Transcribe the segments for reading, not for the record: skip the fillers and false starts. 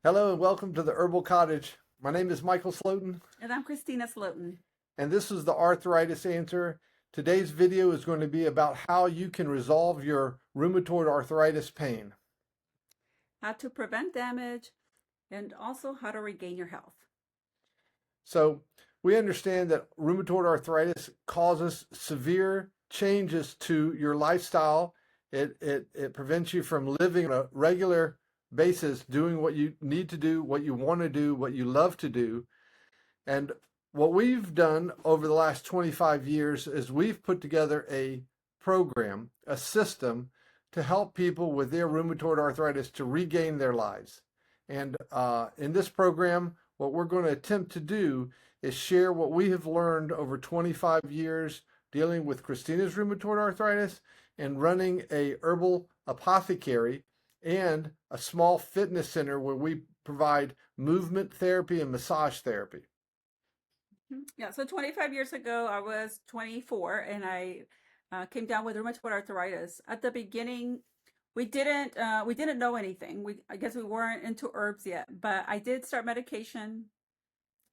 Hello and welcome to the Herbal Cottage. My name is Michael Slotin, And I'm Christina Slotin. and this is the Arthritis Answer. Today's video is going to be about how you can resolve your rheumatoid arthritis pain. How to prevent damage and also how to regain your health. So, we understand that rheumatoid arthritis causes severe changes to your lifestyle. It prevents you from living on a regular basis, doing what you need to do, what you want to do, what you love to do. And what we've done over the last 25 years is we've put together a program, a system to help people with their rheumatoid arthritis to regain their lives. And in this program, what we're going to attempt to do is share what we have learned over 25 years dealing with Christina's rheumatoid arthritis and running a herbal apothecary and a small fitness center where we provide movement therapy and massage therapy. Yeah, so 25 years ago, I was 24 and I came down with rheumatoid arthritis. At the beginning, we didn't know anything. I guess we weren't into herbs yet, but I did start medication,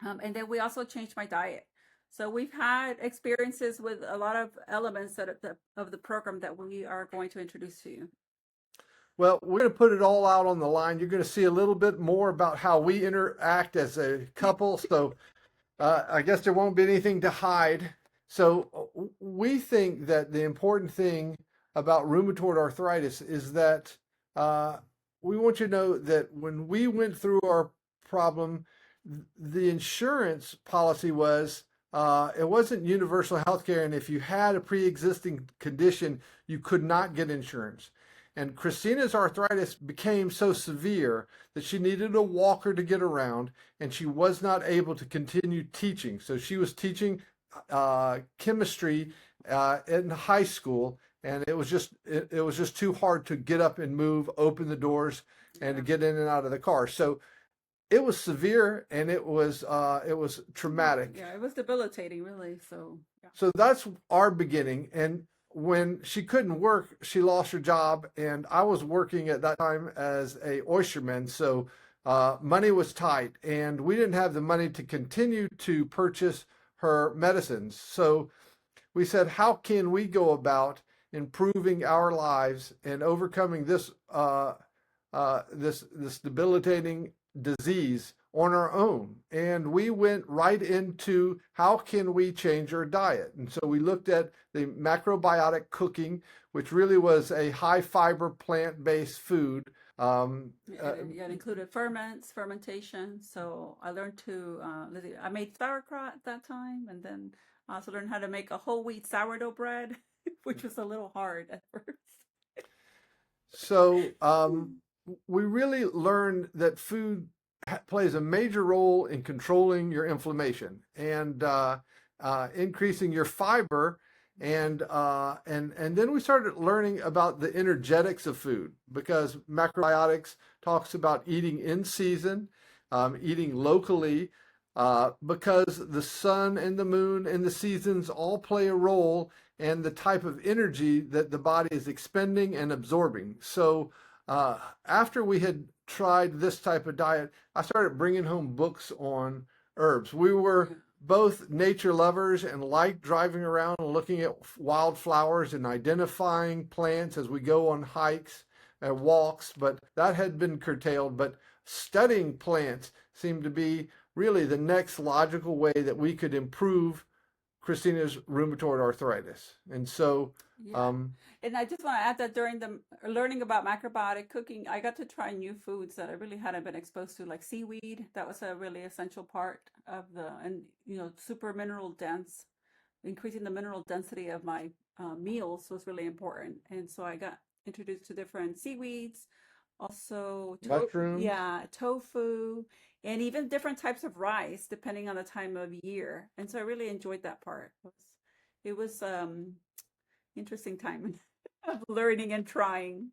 and then we also changed my diet. So we've had experiences with a lot of elements of the program that we are going to introduce to you. Well, we're going to put it all out on the line. You're going to see a little bit more about how we interact as a couple. So I guess there won't be anything to hide. So we think that the important thing about rheumatoid arthritis is that we want you to know that when we went through our problem, the insurance policy was it wasn't universal health care, and if you had a pre-existing condition, you could not get insurance. And Christina's arthritis became so severe that she needed a walker to get around, and she was not able to continue teaching. So she was teaching chemistry in high school, and it was just too hard to get up and move, open the doors, and to get in and out of the car. So it was severe, and it was traumatic. Yeah, it was debilitating, really. So yeah. So that's our beginning. And when she couldn't work, she lost her job, and I was working at that time as a oysterman, so money was tight, and we didn't have the money to continue to purchase her medicines. So we said, how can we go about improving our lives and overcoming this this debilitating disease on our own? And we went right into how can we change our diet. And so we looked at the macrobiotic cooking, which really was a high fiber plant-based food. It included fermentation. So I learned I made sauerkraut at that time, and then I also learned how to make a whole wheat sourdough bread, which was a little hard at first. So we really learned that food plays a major role in controlling your inflammation and increasing your fiber, and then we started learning about the energetics of food, because macrobiotics talks about eating in season, eating locally, because the sun and the moon and the seasons all play a role in the type of energy that the body is expending and absorbing. So after we had tried this type of diet, I started bringing home books on herbs. We were both nature lovers and liked driving around and looking at wildflowers and identifying plants as we go on hikes and walks, but that had been curtailed. But studying plants seemed to be really the next logical way that we could improve Christina's rheumatoid arthritis. And so and I just want to add that during the learning about macrobiotic cooking, I got to try new foods that I really hadn't been exposed to, like seaweed. That was a really essential part of super mineral dense. Increasing the mineral density of my meals was really important. And so I got introduced to different seaweeds, also mushrooms. Yeah, tofu, and even different types of rice depending on the time of year. And so I really enjoyed that part. It was interesting time of learning and trying.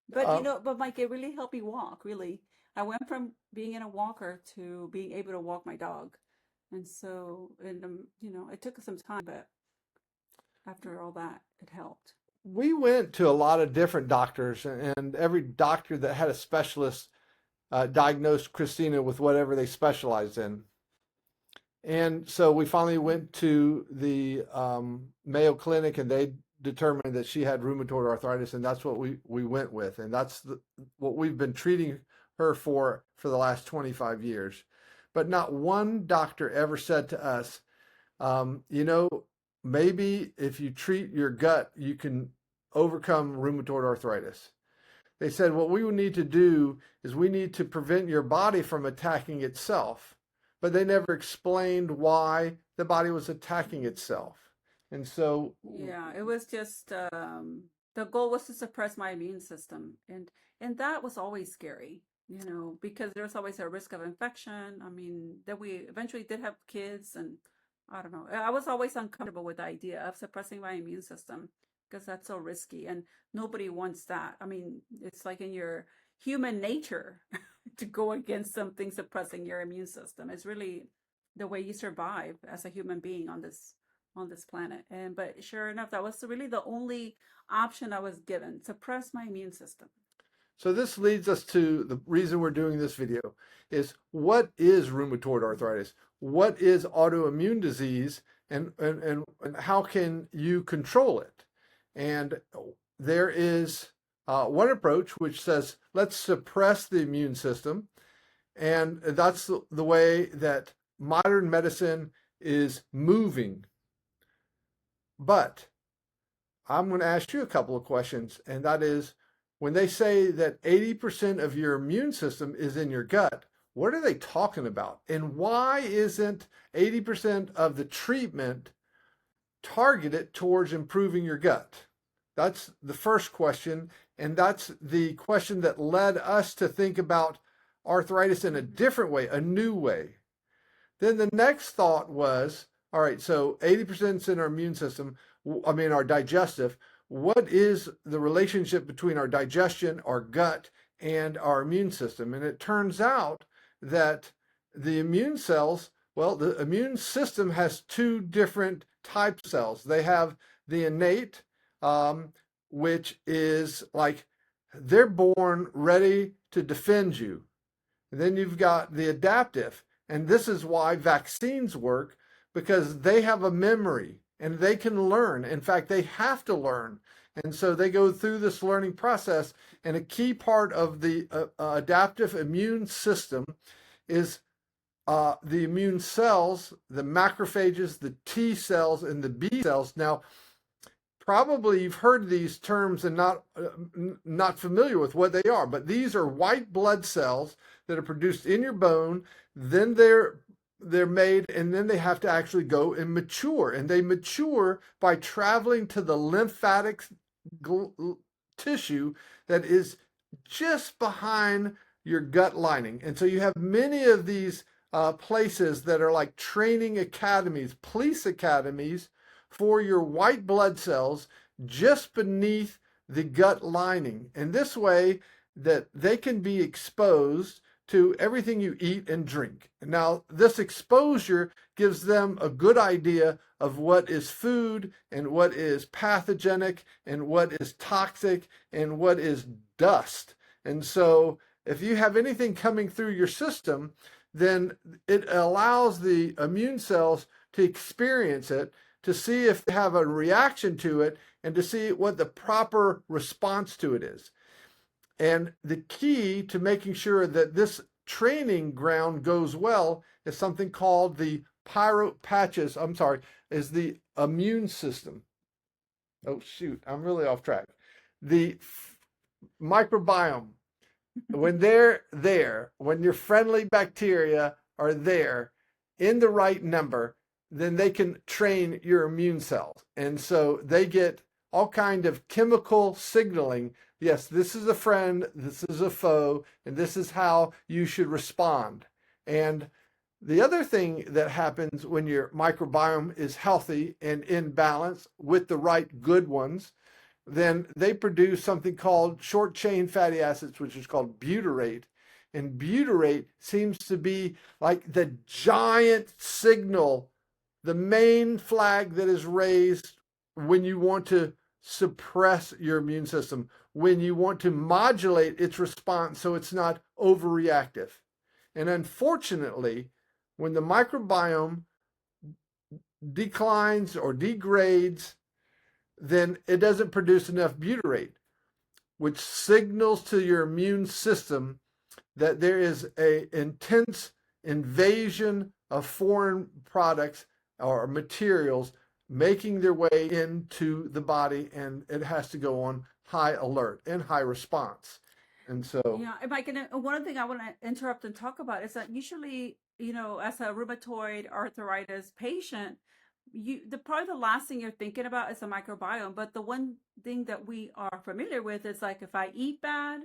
But Mike, it really helped me walk, really. I went from being in a walker to being able to walk my dog. And so, it took some time, but after all that, it helped. We went to a lot of different doctors, and every doctor that had a specialist diagnosed Christina with whatever they specialized in. And so we finally went to the Mayo Clinic, and they determined that she had rheumatoid arthritis, and that's what we went with, and that's what we've been treating her for the last 25 years. But not one doctor ever said to us, you know, maybe if you treat your gut, you can overcome rheumatoid arthritis. They said what we would need to do is we need to prevent your body from attacking itself. But they never explained why the body was attacking itself. And so, Yeah, it was just the goal was to suppress my immune system, and that was always scary, you know, because there's always a risk of infection. I mean, that we eventually did have kids, and I don't know. I was always uncomfortable with the idea of suppressing my immune system because that's so risky, and nobody wants that. I mean, it's like in your human nature to go against something suppressing your immune system. It's really the way you survive as a human being on this planet. And but sure enough, that was really the only option I was given: suppress my immune system. so this leads us to the reason we're doing this video is what is rheumatoid arthritis? What is autoimmune disease, and how can you control it? And there is one approach which says, let's suppress the immune system. And that's the way that modern medicine is moving. But I'm going to ask you a couple of questions, and that is, when they say that 80% of your immune system is in your gut, what are they talking about? And why isn't 80% of the treatment targeted towards improving your gut? That's the first question, and that's the question that led us to think about arthritis in a different way, a new way. Then the next thought was, all right, so 80% is in our immune system, our digestive. What is the relationship between our digestion, our gut, and our immune system? And it turns out that the immune cells, well, the immune system has two different types of cells. They have the innate, which is like they're born ready to defend you. And then you've got the adaptive, and this is why vaccines work, because they have a memory and they can learn. In fact, they have to learn. And so they go through this learning process. And a key part of the adaptive immune system is the immune cells, the macrophages, the T cells, and the B cells. Now, probably you've heard these terms and not familiar with what they are, but these are white blood cells that are produced in your bone. Then they're made, and then they have to actually go and mature. And they mature by traveling to the lymphatic tissue that is just behind your gut lining. And so you have many of these places that are like training academies, police academies for your white blood cells just beneath the gut lining. And this way that they can be exposed to everything you eat and drink. Now, this exposure gives them a good idea of what is food and what is pathogenic and what is toxic and what is dust. And so if you have anything coming through your system, then it allows the immune cells to experience it, to see if they have a reaction to it, and to see what the proper response to it is. And the key to making sure that this training ground goes well is something called the is the immune system. Oh, shoot, I'm really off track. The microbiome, when they're there, when your friendly bacteria are there in the right number, then they can train your immune cells. And so they get all kind of chemical signaling. Yes, this is a friend, this is a foe, and this is how you should respond. And the other thing that happens when your microbiome is healthy and in balance with the right good ones, then they produce something called short chain fatty acids, which is called butyrate. And butyrate seems to be like the giant signal, the main flag that is raised when you want to suppress your immune system. when you want to modulate its response so it's not overreactive. And unfortunately, when the microbiome declines or degrades, then it doesn't produce enough butyrate, which signals to your immune system that there is an intense invasion of foreign products or materials making their way into the body, and it has to go on high alert and high response. And so, Yeah, and Mike, and one thing I want to interrupt and talk about is that usually, as a rheumatoid arthritis patient, probably the last thing you're thinking about is the microbiome. But the one thing that we are familiar with is like if I eat bad,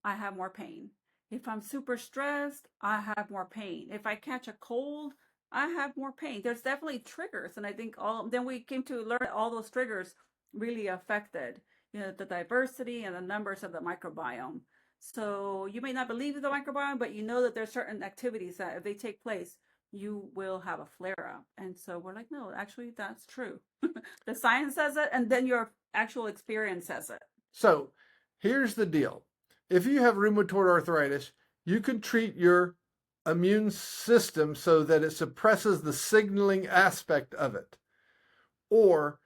I have more pain. If I'm super stressed, I have more pain. If I catch a cold, I have more pain. There's definitely triggers, and I think then we came to learn that all those triggers really affected, the diversity and the numbers of the microbiome. So you may not believe in the microbiome, but you know that there's certain activities that if they take place, you will have a flare up. And so we're like, no, actually, that's true. The science says it, and then your actual experience says it. so here's the deal. If you have rheumatoid arthritis, you can treat your immune system so that it suppresses the signaling aspect of it. Or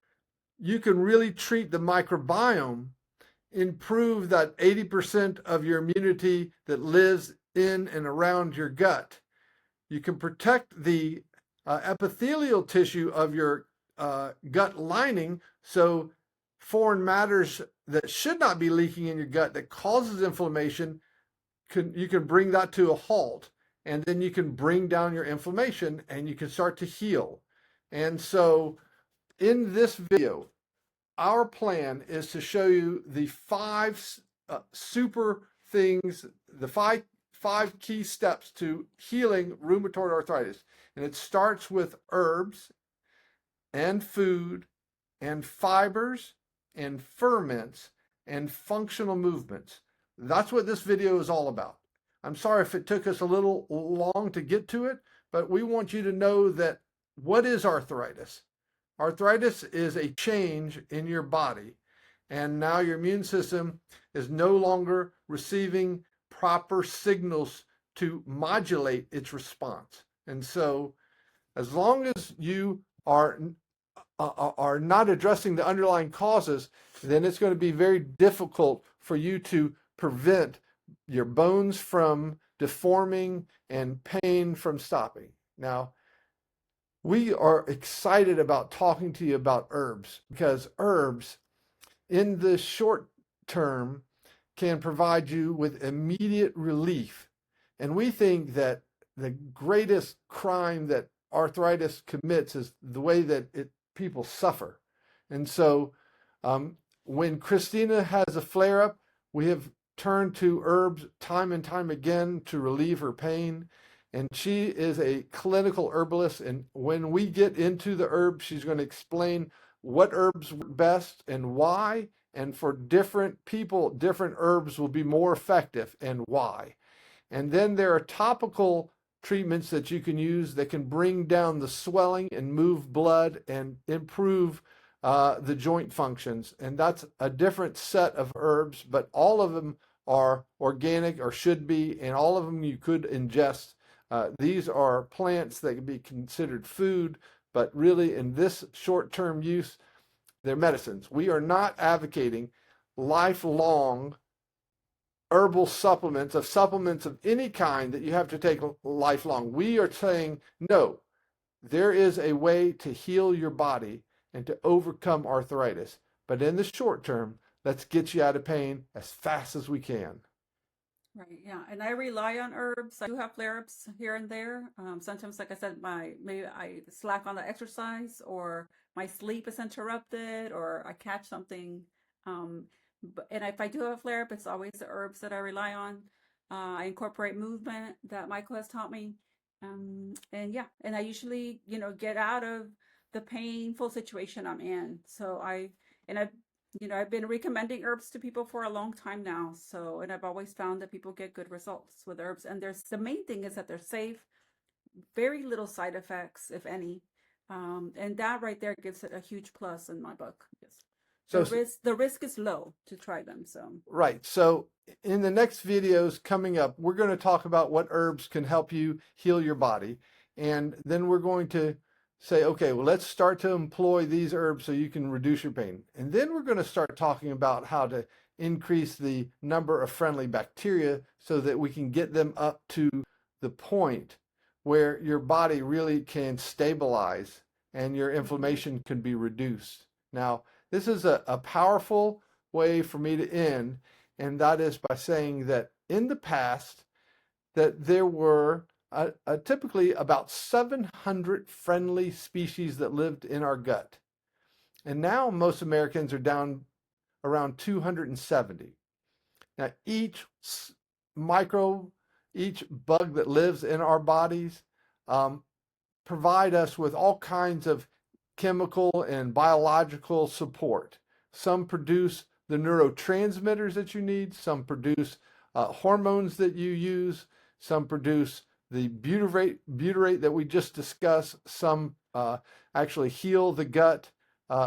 you can really treat the microbiome, improve that 80% of your immunity that lives in and around your gut. You can protect the epithelial tissue of your gut lining so foreign matters that should not be leaking in your gut that causes inflammation, you can bring that to a halt. And then you can bring down your inflammation and you can start to heal. And so in this video, our plan is to show you the five super things, the five key steps to healing rheumatoid arthritis. And it starts with herbs and food and fibers and ferments and functional movements. That's what this video is all about. I'm sorry if it took us a little long to get to it, but we want you to know that what is arthritis? Arthritis is a change in your body, and now your immune system is no longer receiving proper signals to modulate its response. And so, as long as you are not addressing the underlying causes, then it's going to be very difficult for you to prevent your bones from deforming and pain from stopping. Now, we are excited about talking to you about herbs because herbs in the short term can provide you with immediate relief. And we think that the greatest crime that arthritis commits is the way that people suffer. And so when Christina has a flare up, we have turned to herbs time and time again to relieve her pain. And she is a clinical herbalist. And when we get into the herbs, she's going to explain what herbs work best and why. And for different people, different herbs will be more effective and why. And then there are topical treatments that you can use that can bring down the swelling and move blood and improve the joint functions. And that's a different set of herbs, but all of them are organic or should be, and all of them you could ingest. These are plants that can be considered food, but really in this short-term use, they're medicines. We are not advocating lifelong herbal supplements of any kind that you have to take lifelong. We are saying, no, there is a way to heal your body and to overcome arthritis. But in the short term, let's get you out of pain as fast as we can. Right, yeah, and I rely on herbs. I do have flare-ups here and there. Sometimes, like I said, maybe I slack on the exercise, or my sleep is interrupted, or I catch something. And if I do have a flare-up, it's always the herbs that I rely on. I incorporate movement that Michael has taught me, and yeah, and I usually, get out of the painful situation I'm in. So I've been recommending herbs to people for a long time now. So, and I've always found that people get good results with herbs. And the main thing is that they're safe, very little side effects, if any. And that right there gives it a huge plus in my book. Yes. So, the risk is low to try them. So right. So in the next videos coming up, we're going to talk about what herbs can help you heal your body. And then we're going to say, okay, well, let's start to employ these herbs so you can reduce your pain. And then we're going to start talking about how to increase the number of friendly bacteria so that we can get them up to the point where your body really can stabilize and your inflammation can be reduced. Now, this is a powerful way for me to end, and that is by saying that in the past that there were typically about 700 friendly species that lived in our gut. And now most Americans are down around 270. Now microbe, each bug that lives in our bodies provide us with all kinds of chemical and biological support. Some produce the neurotransmitters that you need, some produce hormones that you use, some produce the butyrate that we just discussed, some actually heal the gut,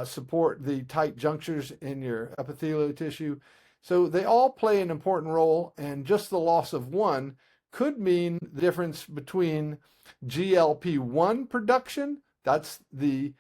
support the tight junctures in your epithelial tissue. So they all play an important role, and just the loss of one could mean the difference between GLP-1 production, that's the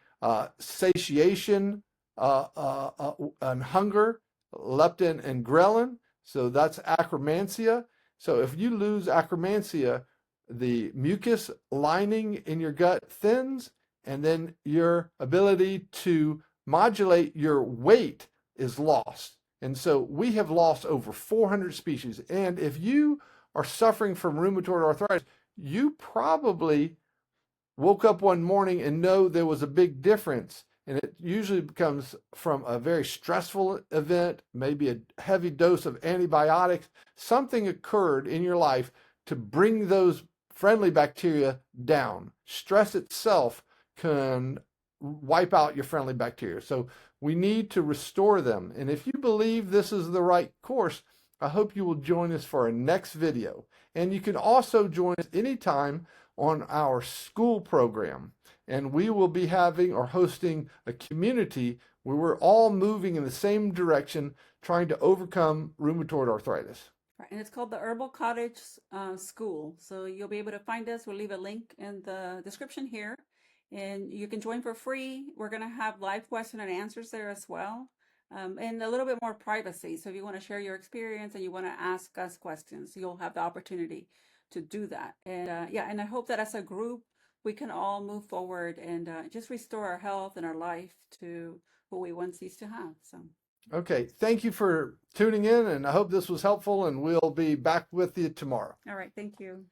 satiation and hunger, leptin and ghrelin, so that's acromantia. So if you lose acromantia, the mucus lining in your gut thins, and then your ability to modulate your weight is lost. And so we have lost over 400 species. And if you are suffering from rheumatoid arthritis, you probably woke up one morning and know there was a big difference. And it usually comes from a very stressful event, maybe a heavy dose of antibiotics. Something occurred in your life to bring those friendly bacteria down. Stress itself can wipe out your friendly bacteria. So we need to restore them. And if you believe this is the right course, I hope you will join us for our next video. And you can also join us anytime on our school program. And we will be having or hosting a community where we're all moving in the same direction, trying to overcome rheumatoid arthritis. Right, and it's called the Herbal Cottage Skool. So you'll be able to find us. We'll leave a link in the description here. And you can join for free. We're going to have live question and answers there as well. And a little bit more privacy. So if you want to share your experience and you want to ask us questions, you'll have the opportunity to do that. And yeah, and I hope that as a group, we can all move forward and just restore our health and our life to what we once used to have. So. Okay, thank you for tuning in, and I hope this was helpful, and we'll be back with you tomorrow. All right, thank you.